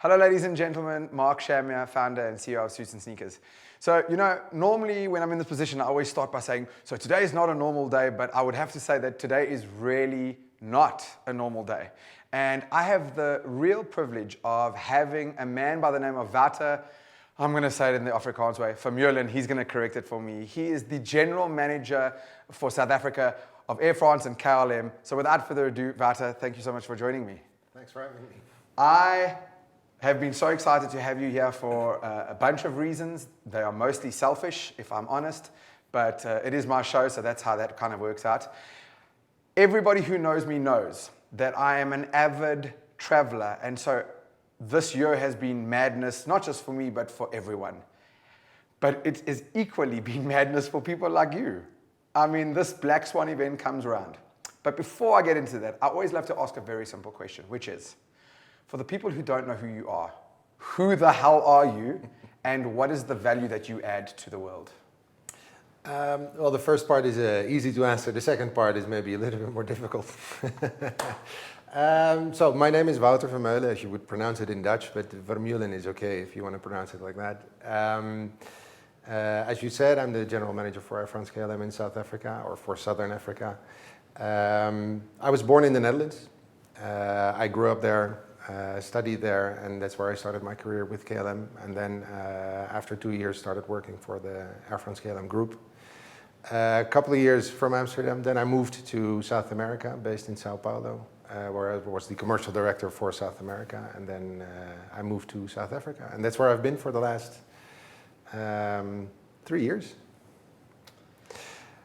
Hello, ladies and gentlemen. Mark Shamia, founder and CEO of Suits and Sneakers. So, normally when I'm in this position, I always start by saying, so today is not a normal day, but I would have to say that today is really not a normal day. And I have the real privilege of having a man by the name of Wouter, I'm going to say it in the Afrikaans way, Vermeulen. He's going to correct it for me. He is the general manager for South Africa of Air France and KLM. So without further ado, Wouter, thank you so much for joining me. Thanks for having me. I have been so excited to have you here for a bunch of reasons. They are mostly selfish, if I'm honest, but it is my show, so that's how that kind of works out. Everybody who knows me knows that I am an avid traveler, and so this year has been madness, not just for me, but for everyone. But it has equally been madness for people like you. I mean, this Black Swan event comes around. But before I get into that, I always love to ask a very simple question, which is, for the people who don't know who you are, who the hell are you, and what is the value that you add to the world? Well, the first part is easy to answer. The second part is maybe a little bit more difficult. So my name is Wouter Vermeulen, as you would pronounce it in Dutch, but Vermeulen is okay if you want to pronounce it like that. As you said, I'm the general manager for Air France-KLM in South Africa, or for Southern Africa. I was born in the Netherlands. I grew up there. Studied there, and that's where I started my career with KLM, and then after 2 years started working for the Air France-KLM group. A couple of years from Amsterdam, then I moved to South America, based in Sao Paulo, where I was the commercial director for South America, and then I moved to South Africa, and that's where I've been for the last 3 years.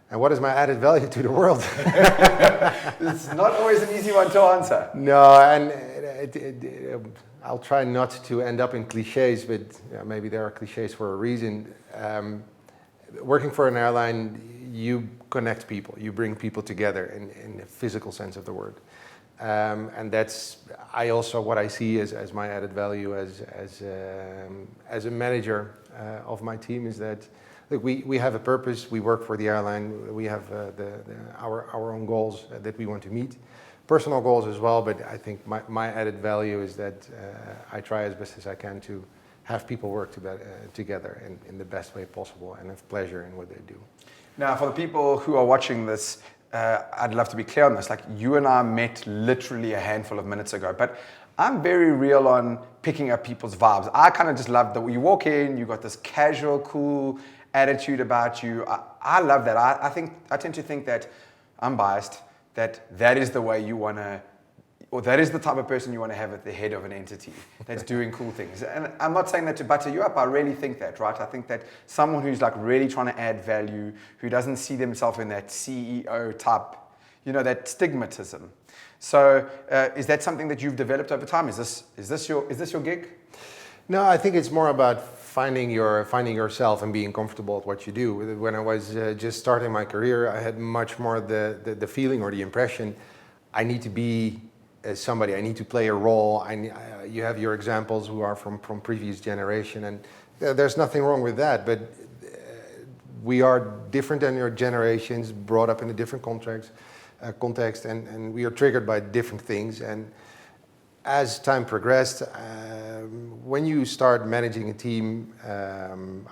And what is my added value to the world? It's not always an easy one to answer. No, and I'll try not to end up in cliches, but maybe there are cliches for a reason. Working for an airline, you connect people, you bring people together in the physical sense of the word. And that's what I see as my added value as a manager of my team is that, look, we have a purpose, we work for the airline, we have our own goals that we want to meet, personal goals as well, but I think my added value is that I try as best as I can to have people work together in the best way possible and have pleasure in what they do. Now, for the people who are watching this, I'd love to be clear on this. Like, you and I met literally a handful of minutes ago, but I'm very real on picking up people's vibes. I kind of just love that when you walk in, you got this casual, cool attitude about you. I love that. I tend to think that, I'm biased, that is the way you want to, or that is the type of person you want to have at the head of an entity that's doing cool things. And I'm not saying that to butter you up. I really think that, right? I think that someone who's like really trying to add value, who doesn't see themselves in that CEO type, that stigmatism. So is that something that you've developed over time? Is this your gig? No, I think it's more about finding yourself and being comfortable at what you do. When I was just starting my career, I had much more the feeling or the impression I need to be somebody. I need to play a role. You have your examples who are from previous generation, and there's nothing wrong with that. But we are different than your generations, brought up in a different context, and we are triggered by different things. And as time progressed, when you start managing a team,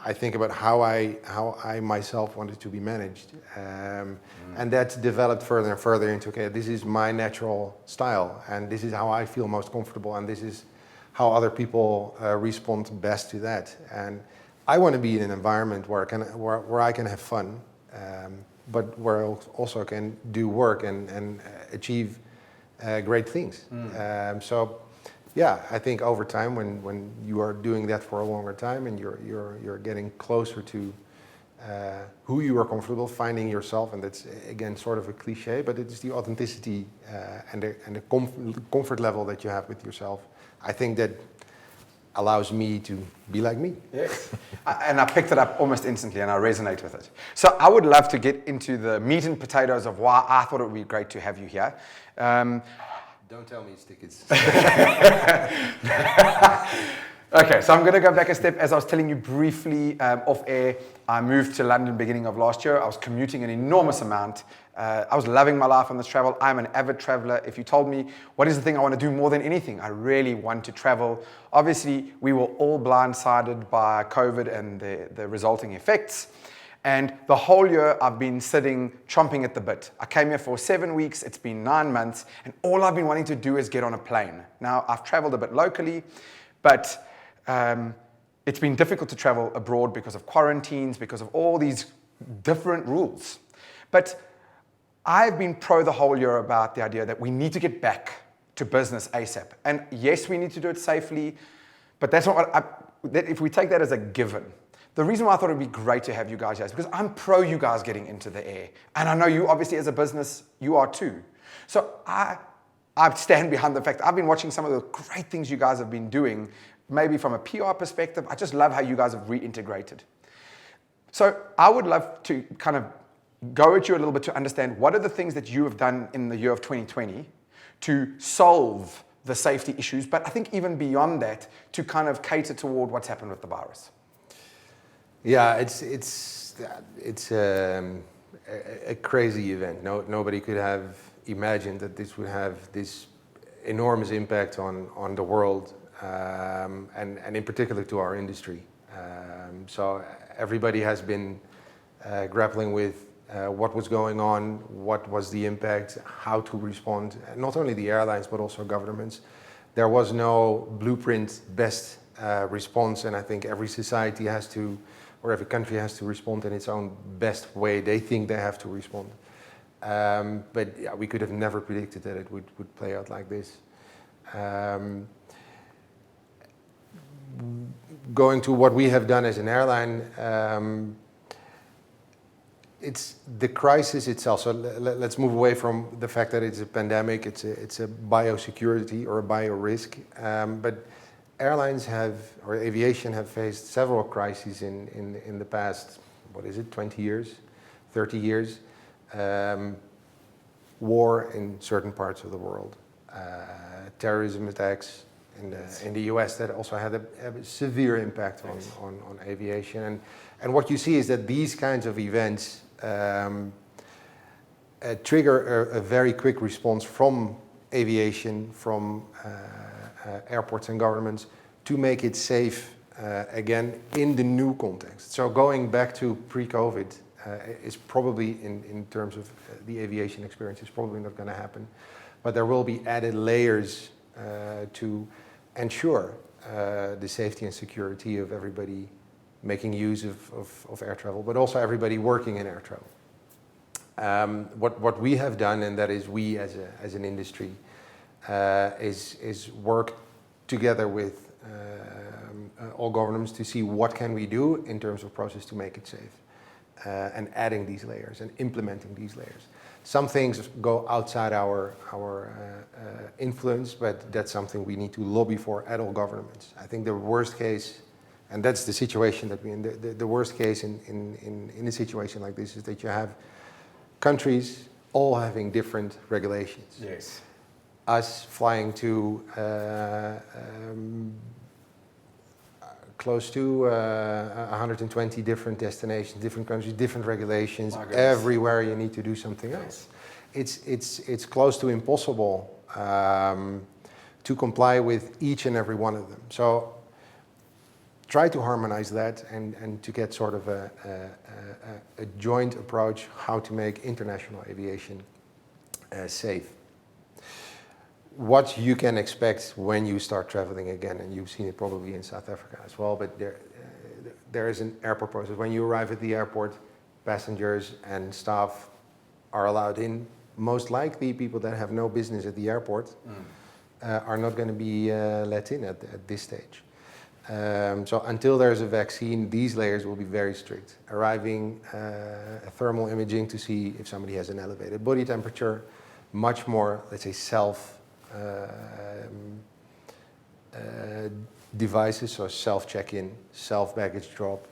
I think about how I myself wanted to be managed, and that developed further and further into, okay, this is my natural style, and this is how I feel most comfortable, and this is how other people respond best to that. And I want to be in an environment where I can have fun, but where I also can do work and achieve great things. So, yeah, I think over time, when you are doing that for a longer time and you're getting closer to who you are comfortable, finding yourself, and that's again sort of a cliche, but it's the authenticity and the comfort level that you have with yourself. I think that allows me to be like me. Yes, and I picked it up almost instantly, and I resonate with it. So I would love to get into the meat and potatoes of why I thought it would be great to have you here. Don't tell me it's tickets. Okay, so I'm going to go back a step. As I was telling you briefly off air, I moved to London beginning of last year. I was commuting an enormous amount. I was loving my life on this travel. I'm an avid traveler. If you told me what is the thing I want to do more than anything, I really want to travel. Obviously, we were all blindsided by COVID and the resulting effects. And the whole year I've been sitting, chomping at the bit. I came here for 7 weeks, it's been 9 months, and all I've been wanting to do is get on a plane. Now, I've traveled a bit locally, but it's been difficult to travel abroad because of quarantines, because of all these different rules. But I've been pro the whole year about the idea that we need to get back to business ASAP. And yes, we need to do it safely, but that's not what if we take that as a given. The reason why I thought it would be great to have you guys here is because I'm pro you guys getting into the air. And I know you obviously as a business, you are too. So I stand behind the fact I've been watching some of the great things you guys have been doing, maybe from a PR perspective. I just love how you guys have reintegrated. So I would love to kind of go at you a little bit to understand what are the things that you have done in the year of 2020 to solve the safety issues, but I think even beyond that, to kind of cater toward what's happened with the virus. Yeah, it's a crazy event. Nobody could have imagined that this would have this enormous impact on the world, and in particular to our industry. So everybody has been grappling with what was going on, what was the impact, how to respond. Not only the airlines, but also governments. There was no blueprint best response, and I think every society has to, or every country has to respond in its own best way they think they have to respond. But yeah, we could have never predicted that it would play out like this. Going to what we have done as an airline, it's the crisis itself. So let's move away from the fact that it's a pandemic, it's a biosecurity or a bio-risk. But airlines have, or aviation have faced several crises in the past, 20 years, 30 years. War in certain parts of the world, terrorism attacks in the US that also had a severe impact on aviation. And what you see is that these kinds of events trigger a very quick response from aviation, from airports and governments to make it safe again in the new context. So going back to pre-COVID is probably, in terms of the aviation experience, is probably not going to happen. But there will be added layers to ensure the safety and security of everybody making use of air travel, but also everybody working in air travel. What we have done, and that is we as an industry, is work together with all governments to see what can we do in terms of process to make it safe, and adding these layers and implementing these layers. Some things go outside our influence, but that's something we need to lobby for at all governments. I think the worst case, and that's the situation that we're in, the worst case in a situation like this is that you have countries all having different regulations. Yes. Us flying to close to 120 different destinations, different countries, different regulations. Everywhere you need to do something else. It's close to impossible to comply with each and every one of them. So try to harmonize that and to get sort of a joint approach how to make international aviation safe. What you can expect when you start traveling again, and you've seen it probably in South Africa as well, but there is an airport process. When you arrive at the airport, passengers and staff are allowed in. Most likely people that have no business at the airport are not going to be let in at this stage. So until there's a vaccine, these layers will be very strict. Arriving, thermal imaging to see if somebody has an elevated body temperature, much more, let's say, devices, so self-check-in, self-baggage drop,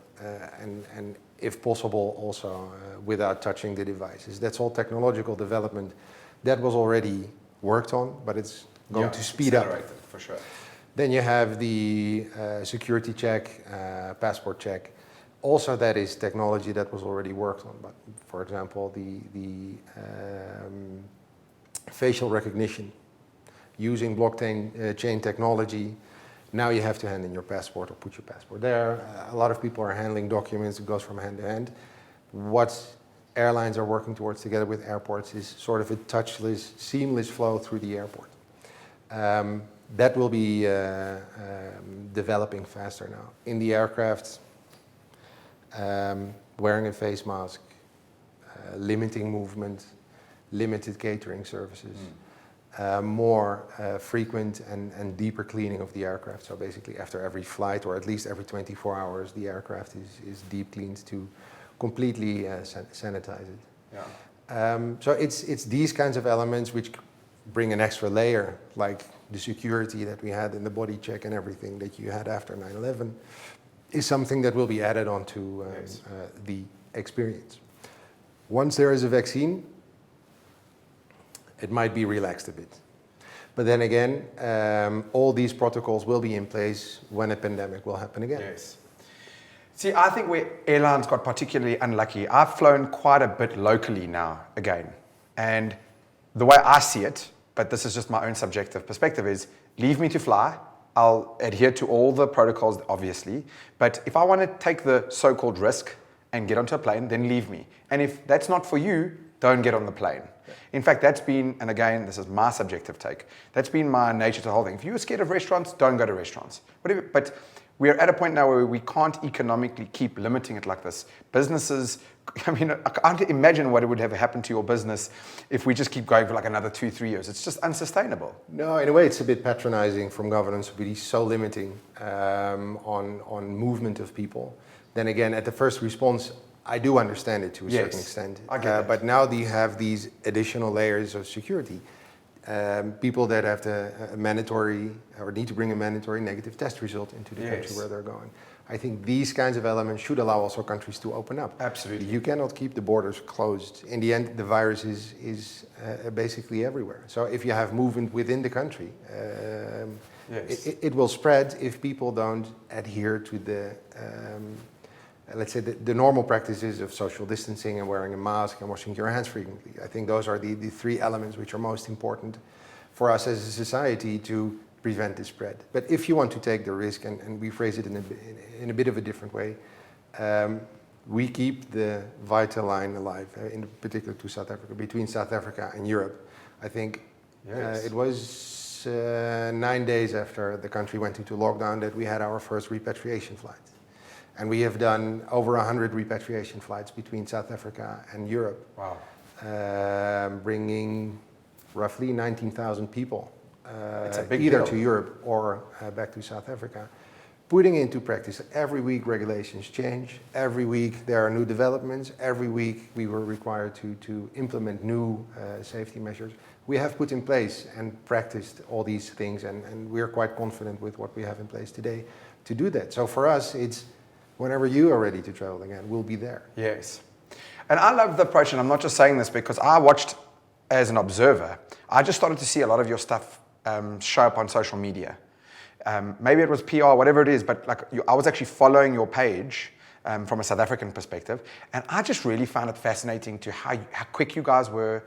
and if possible also without touching the devices. That's all technological development that was already worked on, but it's going to speed up. For sure. Then you have the security check, passport check. Also, that is technology that was already worked on. But for example, the facial recognition using blockchain chain technology. Now you have to hand in your passport or put your passport there. A lot of people are handling documents. It goes from hand to hand. What airlines are working towards together with airports is sort of a touchless, seamless flow through the airport. That will be developing faster now. In the aircraft, wearing a face mask, limiting movement, limited catering services, more frequent and deeper cleaning of the aircraft. So basically after every flight, or at least every 24 hours, the aircraft is deep cleaned to completely sanitize it. Yeah. So it's these kinds of elements which bring an extra layer, like the security that we had in the body check and everything that you had after 9/11, is something that will be added onto the experience. Once there is a vaccine, it might be relaxed a bit. But then again, all these protocols will be in place when a pandemic will happen again. Yes. See, I think where airlines got particularly unlucky, I've flown quite a bit locally now again. And the way I see it, but this is just my own subjective perspective, is leave me to fly. I'll adhere to all the protocols, obviously. But if I want to take the so-called risk and get onto a plane, then leave me. And if that's not for you, don't get on the plane. In fact, that's been, and again, this is my subjective take, that's been my nature to the whole thing. If you're scared of restaurants, don't go to restaurants. Whatever. But we're at a point now where we can't economically keep limiting it like this. Businesses, I mean, I can't imagine what it would have happened to your business if we just keep going for like another 2-3 years. It's just unsustainable. No, in a way, it's a bit patronizing from governance to be so limiting on movement of people. Then again, at the first response, I do understand it to a certain extent. I get that. But now you have these additional layers of security. People that have a mandatory or need to bring a mandatory negative test result into the country where they're going. I think these kinds of elements should allow also countries to open up. Absolutely. You cannot keep the borders closed. In the end, the virus is basically everywhere. So if you have movement within the country, it will spread if people don't adhere to the let's say the normal practices of social distancing and wearing a mask and washing your hands frequently. I think those are the three elements which are most important for us as a society to prevent the spread. But if you want to take the risk, and we phrase it in a bit of a different way, we keep the vital line alive, in particular to South Africa, between South Africa and Europe. I think it was 9 days after the country went into lockdown that we had our first repatriation flight. And we have done over 100 repatriation flights between South Africa and Europe. Wow. Bringing roughly 19,000 people big either deal. to Europe or back to South Africa. Putting into practice, every week regulations change. Every week there are new developments. Every week we were required to implement new safety measures. We have put in place and practiced all these things, and we're quite confident with what we have in place today to do that. So for us, it's whenever you are ready to travel again, we'll be there. Yes. And I love the approach, and I'm not just saying this because I watched as an observer. I just started to see a lot of your stuff show up on social media. Maybe it was PR, whatever it is, but I was actually following your page from a South African perspective, and I just really found it fascinating to how quick you guys were,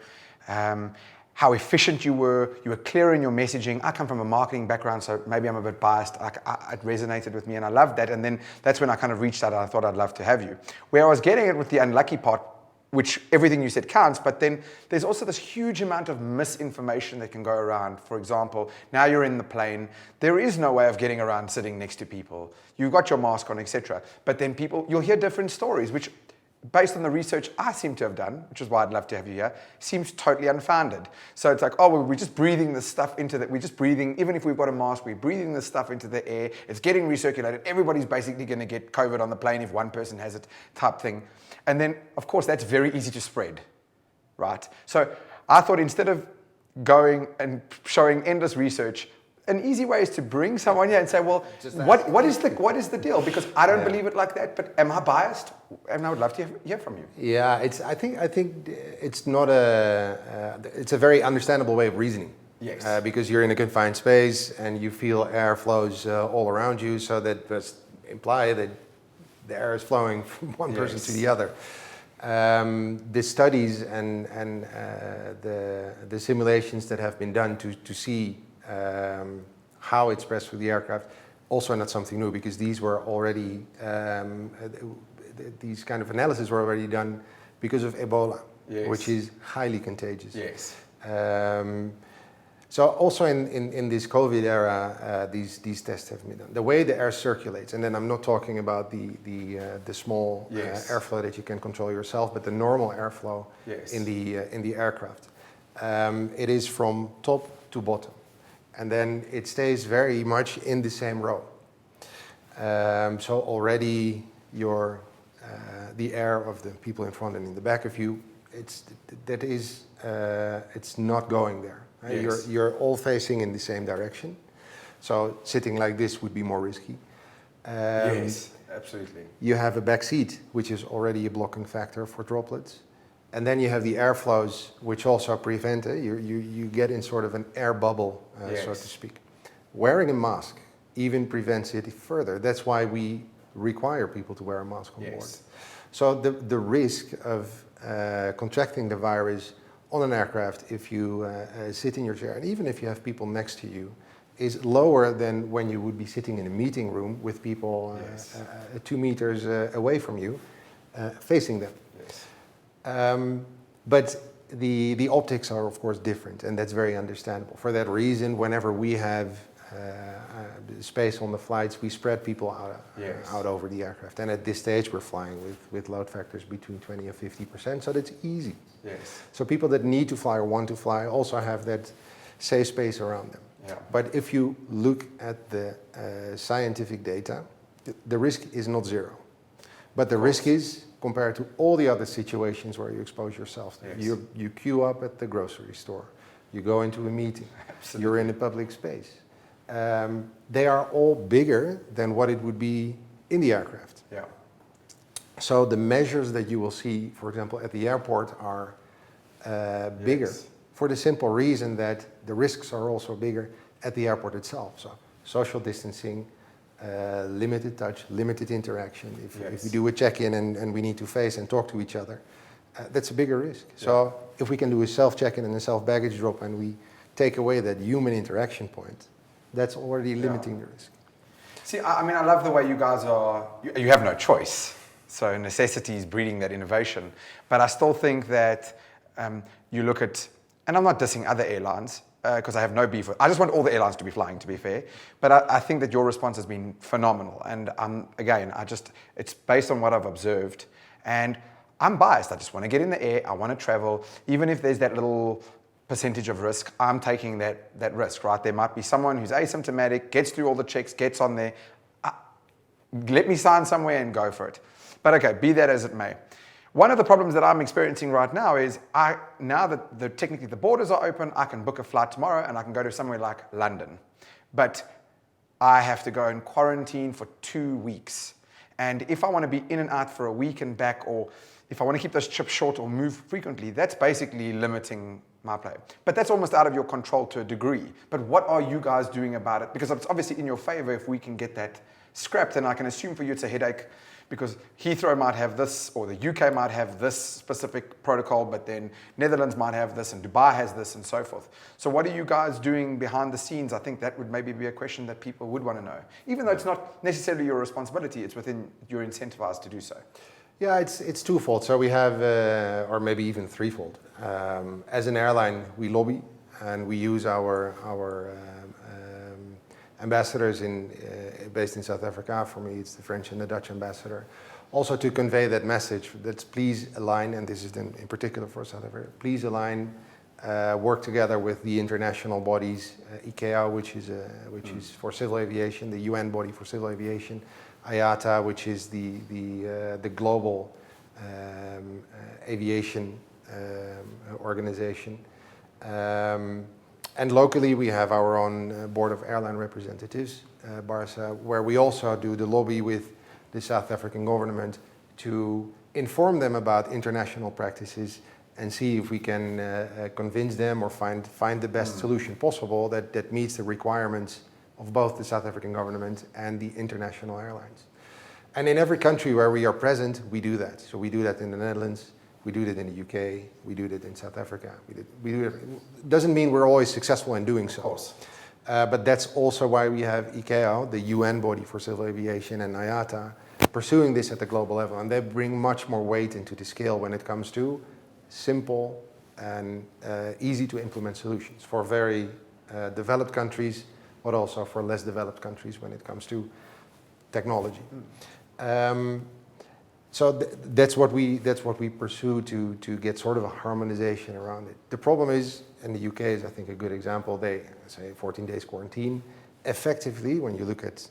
how efficient you were clear in your messaging. I come from a marketing background, so maybe I'm a bit biased. It resonated with me and I loved that. And then that's when I kind of reached out and I thought I'd love to have you. Where I was getting it with the unlucky part, which everything you said counts, but then there's also this huge amount of misinformation that can go around. For example, now you're in the plane, there is no way of getting around sitting next to people. You've got your mask on, etc. But then you'll hear different stories, which based on the research I seem to have done, which is why I'd love to have you here, seems totally unfounded. So it's like, oh, well, we're just breathing this stuff into that. We're just breathing, even if we've got a mask, we're breathing this stuff into the air. It's getting recirculated. Everybody's basically going to get COVID on the plane if one person has it, type thing. And then, of course, that's very easy to spread, right? So I thought instead of going and showing endless research, an easy way is to bring someone here and say, well, what is the deal? Because I don't believe it like that, but am I biased? And I would love to hear from you. Yeah, I think it's not it's a very understandable way of reasoning. Yes. Because you're in a confined space and you feel air flows all around you, so that must imply that the air is flowing from one person to the other. The studies and the simulations that have been done to see how it spreads through the aircraft also not something new, because these were already these kind of analysis were already done because of Ebola, which is highly contagious. Yes. So also in this COVID era, these tests have been done. The way the air circulates, and then I'm not talking about the small airflow that you can control yourself, but the normal airflow in the aircraft. It is from top to bottom, and then it stays very much in the same row. So already the air of the people in front and in the back of you, it's not going there. Yes. You're all facing in the same direction. So sitting like this would be more risky. Yes, absolutely. You have a back seat, which is already a blocking factor for droplets. And then you have the airflows, which also prevent it. You get in sort of an air bubble, so to speak. Wearing a mask even prevents it further. That's why we require people to wear a mask on board. So the risk of contracting the virus on an aircraft, if you sit in your chair, and even if you have people next to you, is lower than when you would be sitting in a meeting room with people 2 meters away from you, facing them. Yes. But the optics are, of course, different, and that's very understandable. For that reason, whenever we have space on the flights, we spread people out over the aircraft. And at this stage, we're flying with load factors between 20 and 50%, so that's easy. Yes. So people that need to fly or want to fly also have that safe space around them. Yeah. But if you look at the scientific data, the risk is not zero. But the risk is compared to all the other situations where you expose yourself to. Yes. You queue up at the grocery store, you go into a meeting, you're in a public space. They are all bigger than what it would be in the aircraft. Yeah. So the measures that you will see, for example, at the airport are bigger, for the simple reason that the risks are also bigger at the airport itself. So social distancing, limited touch, limited interaction. If we do a check-in and we need to face and talk to each other, that's a bigger risk. Yeah. So if we can do a self-check-in and a self-baggage drop and we take away that human interaction point, that's already limiting the risk. See, I mean, I love the way you guys are, you have no choice. So necessity is breeding that innovation. But I still think that you look at, and I'm not dissing other airlines, because I have no beef with, I just want all the airlines to be flying, to be fair. But I think that your response has been phenomenal. And again, it's based on what I've observed. And I'm biased. I just want to get in the air. I want to travel. Even if there's that little percentage of risk, I'm taking that risk, right? There might be someone who's asymptomatic, gets through all the checks, gets on there. Let me sign somewhere and go for it. But okay, be that as it may. One of the problems that I'm experiencing right now is now that technically the borders are open, I can book a flight tomorrow and I can go to somewhere like London. But I have to go in quarantine for 2 weeks. And if I want to be in and out for a week and back, or if I want to keep those trips short or move frequently, that's basically limiting my play. But that's almost out of your control to a degree. But what are you guys doing about it? Because it's obviously in your favor if we can get that scrapped, and I can assume for you it's a headache because Heathrow might have this, or the UK might have this specific protocol, but then Netherlands might have this, and Dubai has this, and so forth. So what are you guys doing behind the scenes? I think that would maybe be a question that people would want to know. Even though it's not necessarily your responsibility, it's within, you're incentivized to do so. Yeah, it's twofold. So we have, or maybe even threefold. As an airline, we lobby and we use our ambassadors based in South Africa. For me, it's the French and the Dutch ambassador. Also to convey that message that please align, and this is in particular for South Africa, please align, work together with the international bodies, ICAO, which is for civil aviation, the UN body for civil aviation, IATA, which is the global aviation organization. And locally, we have our own board of airline representatives, BARSA, where we also do the lobby with the South African government to inform them about international practices and see if we can convince them or find the best solution possible that meets the requirements of both the South African government and the international airlines. And in every country where we are present, we do that. So we do that in the Netherlands, we do that in the UK, we do that in South Africa. We do it. Doesn't mean we're always successful in doing so. Of course. But that's also why we have ICAO, the UN body for civil aviation, and IATA, pursuing this at the global level. And they bring much more weight into the scale when it comes to simple and easy to implement solutions for very developed countries, but also for less developed countries when it comes to technology. So that's what we pursue to get sort of a harmonization around it. The problem is, and the UK is I think a good example, they say 14 days quarantine. Effectively, when you look at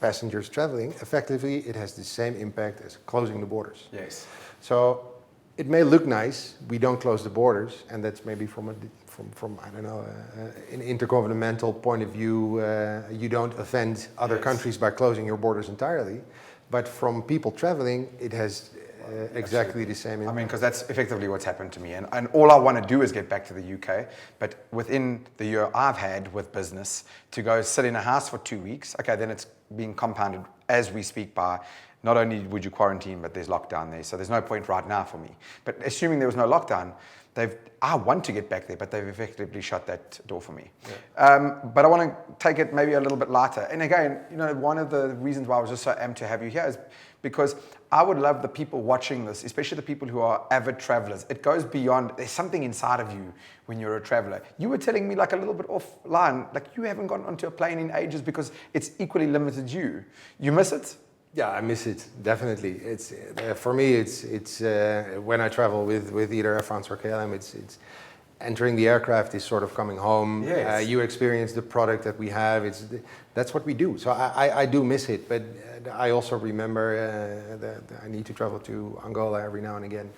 passengers traveling, effectively it has the same impact as closing the borders. Yes. So it may look nice, we don't close the borders, and that's maybe from I don't know, an intergovernmental point of view, you don't offend other countries by closing your borders entirely. But from people traveling, it has exactly the same impact. I mean, because that's effectively what's happened to me. And all I want to do is get back to the UK. But within the year I've had with business, to go sit in a house for 2 weeks, okay, then it's being compounded as we speak by not only would you quarantine, but there's lockdown there. So there's no point right now for me. But assuming there was no lockdown, I want to get back there, but they've effectively shut that door for me. Yeah. But I want to take it maybe a little bit lighter. And again, you know, one of the reasons why I was just so amped to have you here is because I would love the people watching this, especially the people who are avid travelers. It goes beyond, there's something inside of you when you're a traveler. You were telling me like a little bit offline, like you haven't gone onto a plane in ages because it's equally limited you. You miss it? Yeah, I miss it, definitely. It's for me, it's when I travel with either Air France or KLM, it's entering the aircraft is sort of coming home. Yes. You experience the product that we have. That's what we do. So I do miss it, but I also remember that I need to travel to Angola every now and again.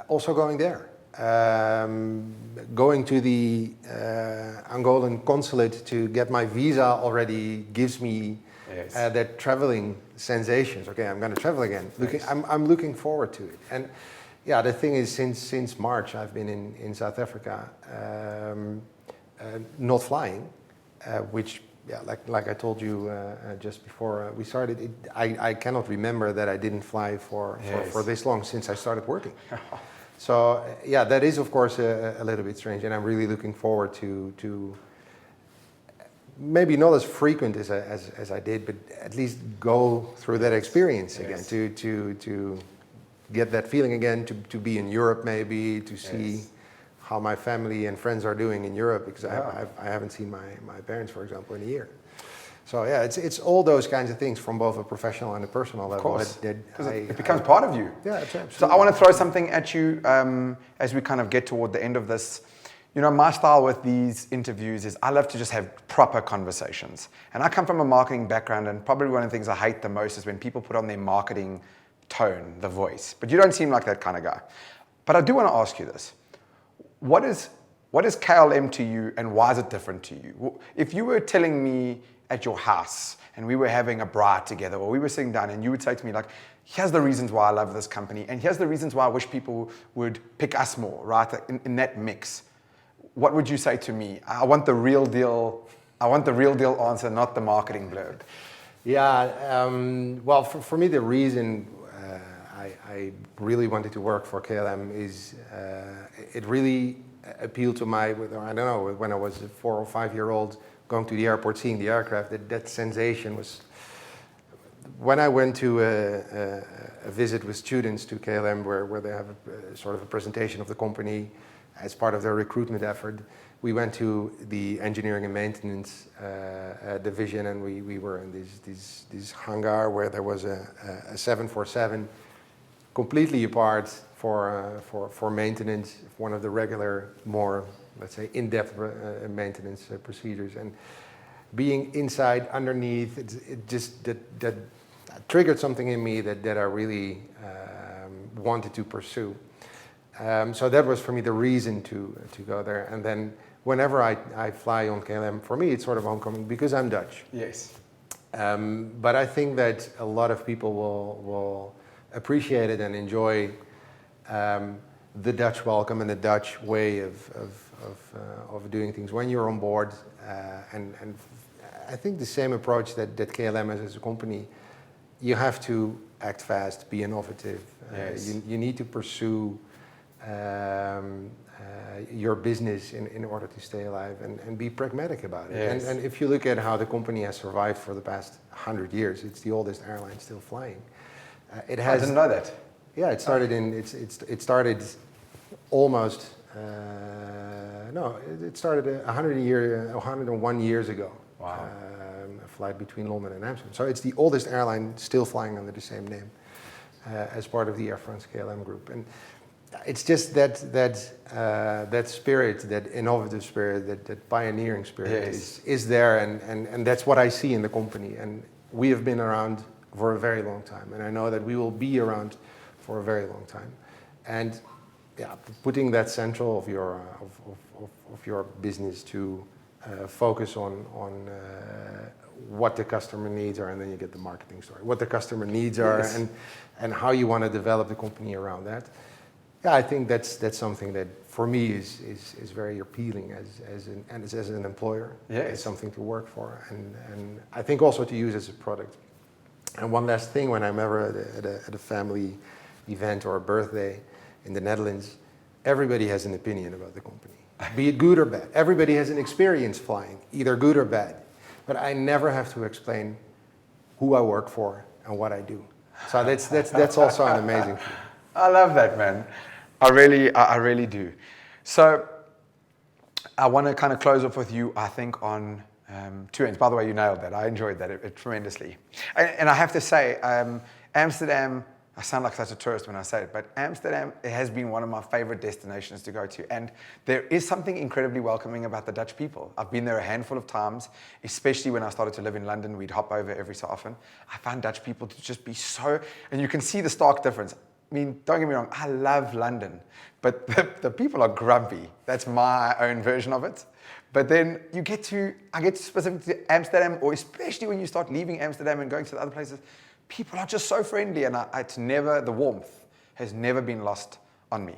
Also going there. Going to the Angolan consulate to get my visa already gives me that traveling sensations. Okay, I'm going to travel again. I'm looking forward to it. And yeah, the thing is, since March, I've been in South Africa, not flying, which, yeah, like I told you just before we started, I cannot remember that I didn't fly for this long since I started working. So yeah, that is of course a little bit strange, and I'm really looking forward to maybe not as frequent as I did, but at least go through that experience again, to get that feeling again, to be in Europe maybe, to see how my family and friends are doing in Europe, because I haven't seen my parents, for example, in a year. So yeah, it's all those kinds of things from both a professional and a personal level. Of course, it becomes part of you. Yeah, absolutely. So I want to throw something at you as we kind of get toward the end of this. You know, my style with these interviews is I love to just have proper conversations. And I come from a marketing background, and probably one of the things I hate the most is when people put on their marketing tone, the voice. But you don't seem like that kind of guy. But I do want to ask you this. What is KLM to you, and why is it different to you? If you were telling me at your house and we were having a braai together, or we were sitting down and you would say to me like, here's the reasons why I love this company, and here's the reasons why I wish people would pick us more, right? In that mix. What would you say to me? I want the real deal. I want the real deal answer, not the marketing blurb. Yeah, well, for me, the reason I really wanted to work for KLM is it really appealed to I don't know, when I was a 4 or 5 year old, going to the airport, seeing the aircraft, that sensation was... When I went to a visit with students to KLM, where they have sort of a presentation of the company as part of their recruitment effort, we went to the engineering and maintenance division, and we were in this hangar where there was a 747 completely apart for maintenance, one of the regular, more, let's say, in-depth maintenance procedures. And being inside, underneath, it just that triggered something in me that I really wanted to pursue. So that was for me the reason to go there. And then whenever I fly on KLM, for me it's sort of homecoming because I'm Dutch. Yes. But I think that a lot of people will appreciate it and enjoy the Dutch welcome and the Dutch way of doing things when you're on board. And I think the same approach that KLM has as a company, you have to act fast, be innovative. Yes. You need to pursue your business in order to stay alive and be pragmatic about it. Yes. And if you look at how the company has survived for the past 100 years, it's the oldest airline still flying. It has. I didn't know that. Yeah, it started it started almost it started 101 years ago. Wow. A flight between London and Amsterdam. So it's the oldest airline still flying under the same name as part of the Air France-KLM group. And it's just that spirit, that innovative spirit, that pioneering spirit Yes. is there, and that's what I see in the company. And we have been around for a very long time, and I know that we will be around for a very long time. And yeah, putting that central of your business to focus on what the customer needs are, and then you get the marketing story. What the customer needs are, Yes. and how you want to develop the company around that. Yeah, I think that's something that for me is very appealing as an employer. Yes. It's something to work for, and I think also to use as a product. And one last thing, when I'm ever at a family event or a birthday in the Netherlands, everybody has an opinion about the company, be it good or bad. Everybody has an experience flying, either good or bad. But I never have to explain who I work for and what I do. So that's also an amazing thing. I love that, man. I really do. So I want to kind of close off with you, I think, on two ends. By the way, you nailed that. I enjoyed that tremendously. And I have to say, Amsterdam, I sound like such a tourist when I say it, but Amsterdam, it has been one of my favorite destinations to go to. And there is something incredibly welcoming about the Dutch people. I've been there a handful of times, especially when I started to live in London. We'd hop over every so often. I found Dutch people to just be so, and you can see the stark difference. I mean, don't get me wrong, I love London, but the people are grumpy. That's my own version of it. But then I get specific to Amsterdam, or especially when you start leaving Amsterdam and going to the other places, people are just so friendly, and the warmth has never been lost on me.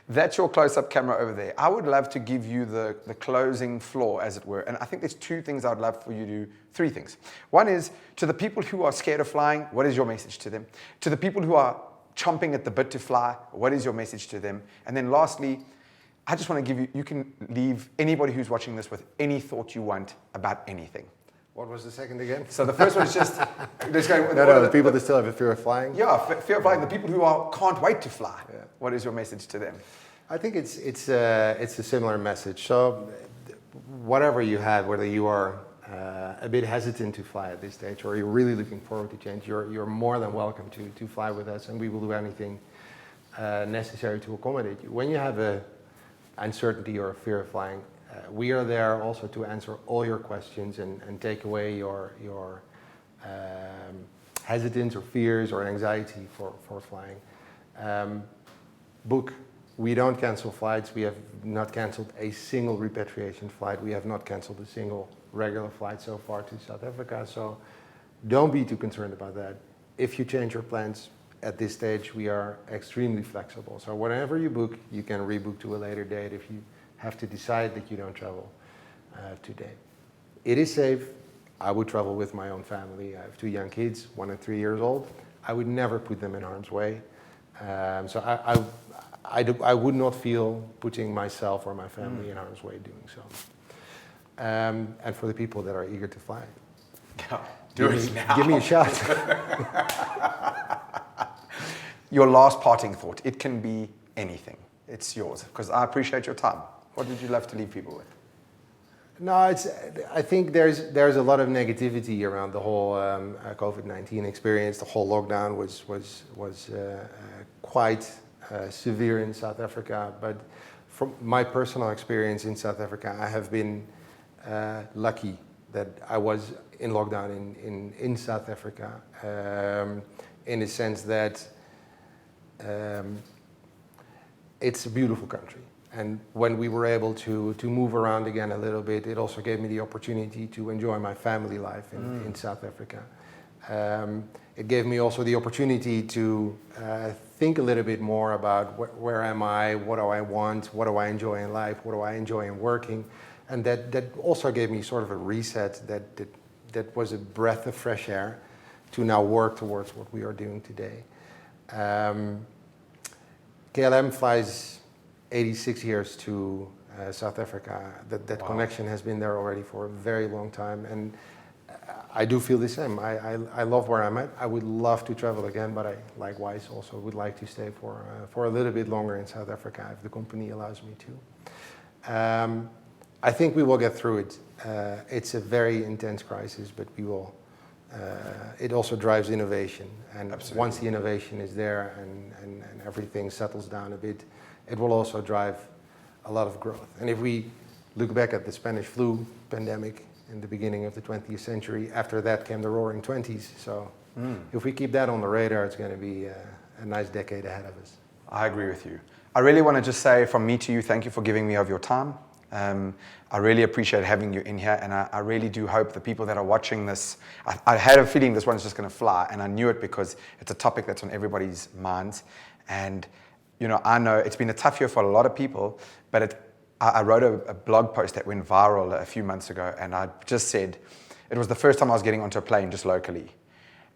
That's your close-up camera over there. I would love to give you the closing floor, as it were. And I think there's three things three things. One is, to the people who are scared of flying, what is your message to them? To the people who are chomping at the bit to fly, what is your message to them? And then lastly, I just want to you can leave anybody who's watching this with any thought you want about anything. What was the second again? So the first one is just going. The people that still have a fear of flying. Yeah, fear of flying. The people who can't wait to fly. Yeah. What is your message to them? I think it's a similar message. So whatever you have, whether you are a bit hesitant to fly at this stage, or you're really looking forward to change, you're more than welcome to fly with us, and we will do anything necessary to accommodate you. When you have a uncertainty or a fear of flying, we are there also to answer all your questions and take away your hesitance or fears or anxiety for flying. Book. We don't cancel flights. We have not canceled a single repatriation flight. We have not canceled a single regular flight so far to South Africa. So don't be too concerned about that. If you change your plans at this stage, we are extremely flexible. So whenever you book, you can rebook to a later date if you have to decide that you don't travel today. It is safe. I would travel with my own family. I have 2 young kids, 1 and 3 years old. I would never put them in harm's way. So I would not feel putting myself or my family in harm's way doing so. And for the people that are eager to fly, do it now. Give me a shot. Your last parting thought. It can be anything. It's yours, because I appreciate your time. What would you love to leave people with? No, I think there's a lot of negativity around the whole COVID-19 experience. The whole lockdown was quite severe in South Africa. But from my personal experience in South Africa, I have been lucky that I was in lockdown in South Africa, in the sense that it's a beautiful country. And when we were able to move around again a little bit, it also gave me the opportunity to enjoy my family life in South Africa. It gave me also the opportunity to think a little bit more about where am I, what do I want, what do I enjoy in life, what do I enjoy in working. And that also gave me sort of a reset that was a breath of fresh air to now work towards what we are doing today. KLM flies 86 years to South Africa. That Wow. connection has been there already for a very long time, and I do feel the same. I love where I'm at. I would love to travel again, but I likewise also would like to stay for a little bit longer in South Africa if the company allows me to. I think we will get through it. It's a very intense crisis, but we will. It also drives innovation, and Absolutely. once the innovation is there and everything settles down a bit, it will also drive a lot of growth. And if we look back at the Spanish flu pandemic in the beginning of the 20th century, after that came the Roaring '20s. So if we keep that on the radar, it's going to be a nice decade ahead of us. I agree with you. I really want to just say from me to you, thank you for giving me of your time. I really appreciate having you in here, and I really do hope the people that are watching this, I had a feeling this one's just going to fly, and I knew it because it's a topic that's on everybody's minds. And you know, I know it's been a tough year for a lot of people, but I wrote a blog post that went viral a few months ago, and I just said it was the first time I was getting onto a plane just locally,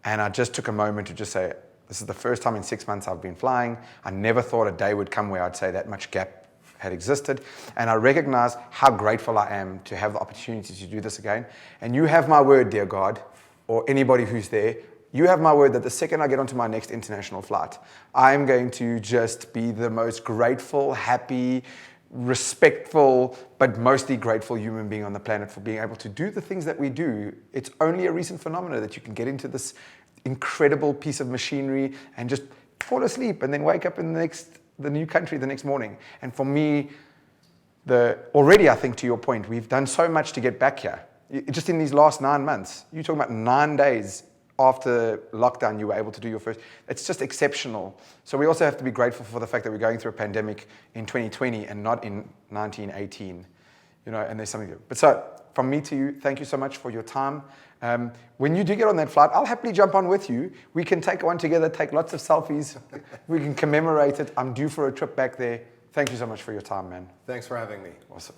and I just took a moment to just say, this is the first time in 6 months I've been flying. I never thought a day would come where I'd say that much gap had existed, and I recognize how grateful I am to have the opportunity to do this again. And you have my word, dear God, or anybody who's there, you have my word that the second I get onto my next international flight, I'm going to just be the most grateful, happy, respectful, but mostly grateful human being on the planet for being able to do the things that we do. It's only a recent phenomenon that you can get into this incredible piece of machinery and just fall asleep and then wake up in the new country the next morning. And for me, already I think to your point, we've done so much to get back here. Just in these last 9 months, you're talking about 9 days after lockdown, you were able to do your first. It's just exceptional. So we also have to be grateful for the fact that we're going through a pandemic in 2020 and not in 1918. You know, and there's something there. But so, from me to you, thank you so much for your time. When you do get on that flight, I'll happily jump on with you. We can take one together, take lots of selfies. We can commemorate it. I'm due for a trip back there. Thank you so much for your time, man. Thanks for having me. Awesome.